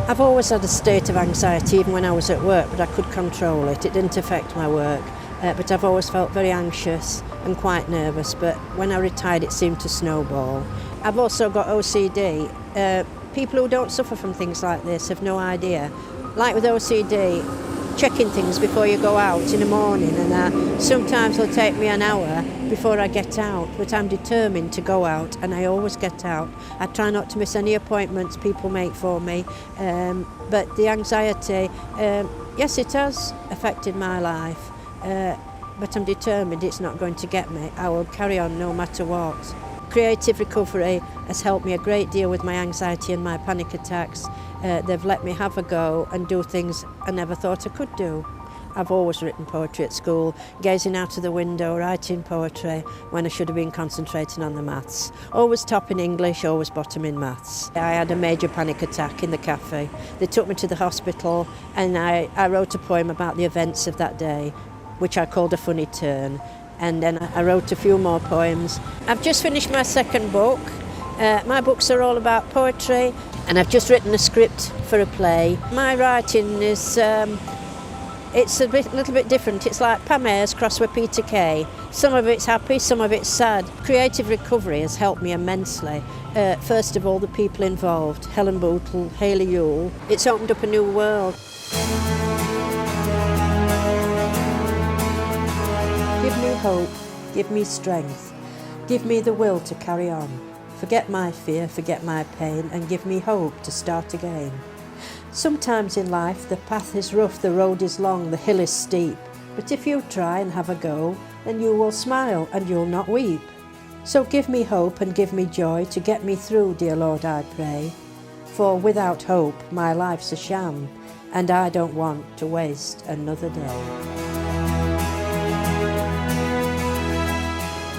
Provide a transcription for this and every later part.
I've always had a state of anxiety even when I was at work, but I could control it. It didn't affect my work, but I've always felt very anxious and quite nervous, but when I retired it seemed to snowball. I've also got OCD. People who don't suffer from things like this have no idea. Like with OCD, checking things before you go out in the morning, and sometimes it'll take me an hour before I get out, but I'm determined to go out and I always get out. I try not to miss any appointments people make for me, but the anxiety, yes, it has affected my life, but I'm determined it's not going to get me. I will carry on no matter what. Creative recovery has helped me a great deal with my anxiety and my panic attacks. They've let me have a go and do things I never thought I could do. I've always written poetry at school, gazing out of the window, writing poetry when I should have been concentrating on the maths. Always top in English, always bottom in maths. I had a major panic attack in the cafe. They took me to the hospital and I wrote a poem about the events of that day, which I called A Funny Turn. And then I wrote a few more poems. I've just finished my second book. My books are all about poetry, and I've just written a script for a play. My writing is, it's a little bit different. It's like Pam Ayres crossed with Peter Kay. Some of it's happy, some of it's sad. Creative recovery has helped me immensely. First of all, the people involved, Helen Bootle, Hayley Yule. It's opened up a new world. Give me hope, give me strength, give me the will to carry on. Forget my fear, forget my pain, and give me hope to start again. Sometimes in life the path is rough, the road is long, the hill is steep. But if you try and have a go, then you will smile and you'll not weep. So give me hope and give me joy to get me through, dear Lord, I pray. For without hope my life's a sham, and I don't want to waste another day.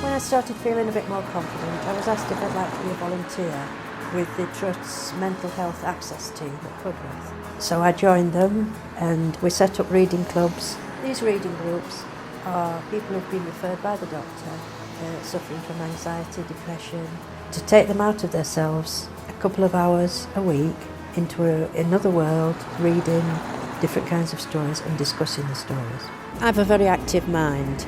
When I started feeling a bit more confident, I was asked if I'd like to be a volunteer with the Trust's mental health access team at Pudworth. So I joined them and we set up reading clubs. These reading groups are people who've been referred by the doctor suffering from anxiety, depression, to take them out of themselves a couple of hours a week into another world, reading different kinds of stories and discussing the stories. I have a very active mind.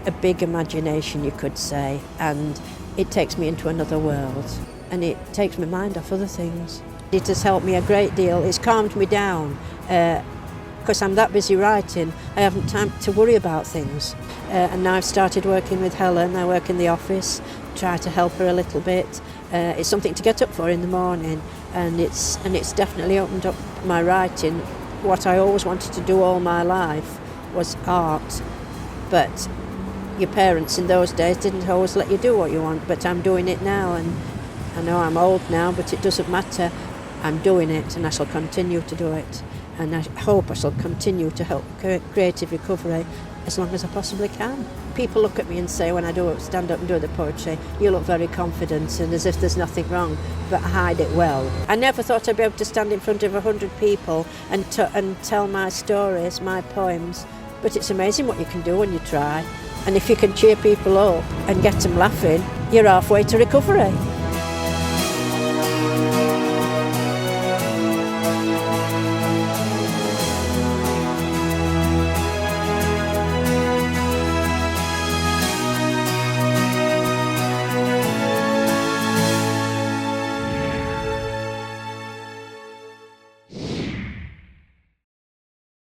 A big imagination, you could say, and it takes me into another world and it takes my mind off other things. It has helped me a great deal. It's calmed me down because I'm that busy writing. I haven't time to worry about things, and now I've started working with Helen. I work in the office, try to help her a little bit. It's something to get up for in the morning, and it's definitely opened up my writing. What I always wanted to do all my life was art, but your parents in those days didn't always let you do what you want, but I'm doing it now, and I know I'm old now, but it doesn't matter. I'm doing it and I shall continue to do it, and I hope I shall continue to help creative recovery as long as I possibly can. People look at me and say when I do stand up and do the poetry, you look very confident and as if there's nothing wrong, but I hide it well. I never thought I'd be able to stand in front of 100 people and tell my stories, my poems, but it's amazing what you can do when you try. And if you can cheer people up and get them laughing, you're halfway to recovery.